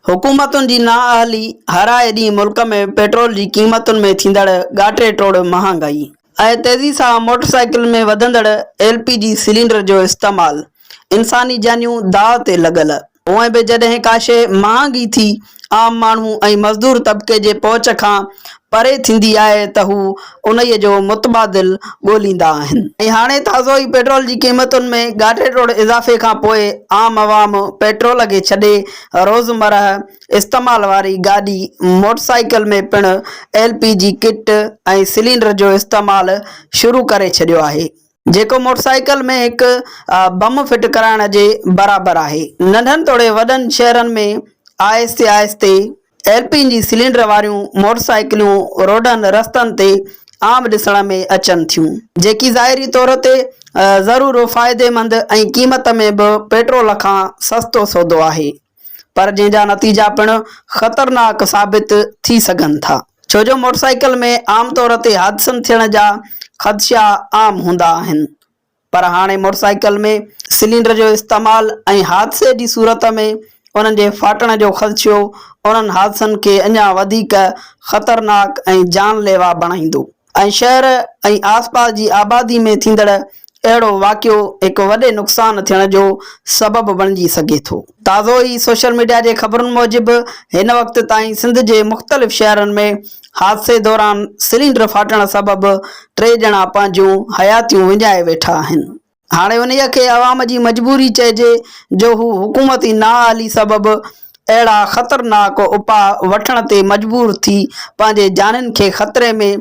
हुकूमतुनि जी नाअहली हराए ॾींहुं मुल्क में पेट्रोल जी क़ीमतुनि में थींदड़ ॻाटे टोड़ महांगाई ऐं तेज़ी सां मोटरसाइकिल में वधंदड़ LPG सिलेंडर जो इस्तेमालु इंसानी जानियूं दाव ते लॻल। उएं बि जॾहिं का शइ महांगी थी आम माण्हू ऐं मज़दूर तबिके जे पहुच खां परे थींदी आहे त हू उन्हीअ जो मुतबादिल ॻोल्हींदा आहिनि। ऐं हाणे ताज़ो ई पेट्रोल जी क़ीमतुनि में ॻाटे टोड़ इज़ाफ़े खां पोइ आम अवाम पेट्रोल खे छॾे रोज़मर्रा इस्तेमाल वारी गाॾी मोटरसाइकिल में पिणु LPG किट ऐं सिलेंडर जो इस्तेमालु शुरू करे छॾियो आहे, जेको मोटरसाइकिल में हिकु बम फिट कराइण जे बराबरि आहे। नंढनि तोड़े वॾनि शहरनि में आहिस्ते आहिस्ते LPG सिलेंडर वारियूं मोटरसाइकिलूं रोडनि रस्तनि ते आम ॾिसण में अचनि थियूं, जेकी ज़ाहिरी तौर ते ज़रूरु फ़ाइदेमंद ऐं क़ीमत में बि पेट्रोल खां सस्तो सौदो आहे, पर जंहिंजा नतीजा पिणु ख़तरनाक साबित थी सघनि था। छो जो मोटरसाइकिल में आम तौर ते हादसनि थियण जा ख़दशा आम हूंदा आहिनि, पर हाणे मोटरसाइकिल में सिलेंडर जो इस्तेमालु ऐं हादसे जी सूरत में उन्हनि जे फाटण जो ख़दशो उन्हनि हादसनि खे अञा वधीक ख़तरनाक ऐं जानलेवा बणाईंदो ऐं शहर ऐं आसपास जी आबादी में थींदड़ अहिड़ो वाक़ियो हिकु वॾे नुक़सान थियण जो सबबु बणिजी सघे थो। ताज़ो ई सोशल मीडिया जे ख़बरुनि मूजिबि हिन वक़्त ताईं सिंध जे मुख़्तलिफ़ शहरनि में हादसे दौरान सिलेंडर फाटण सबबु 3 ॼणा पंहिंजूं हयातियूं विञाए वेठा आहिनि। हाणे उन्हीअ खे अवाम जी मजबूरी चइजे जो हू हुकूमती नाअहली सबबु अहिड़ा ख़तरनाक उपाउ वठण ते मजबूर थी पंहिंजे जानिन खे ख़तरे में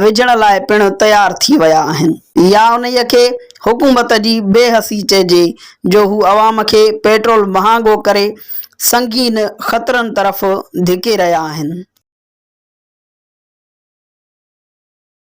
विझण लाइ पिणु तयारु थी विया आहिनि, या उन्हीअ खे हुकूमत जी बेहसी चइजे जो हू अवाम खे पेट्रोल महांगो करे संगीन ख़तरनि तरफ़ धिके रहिया आहिनि।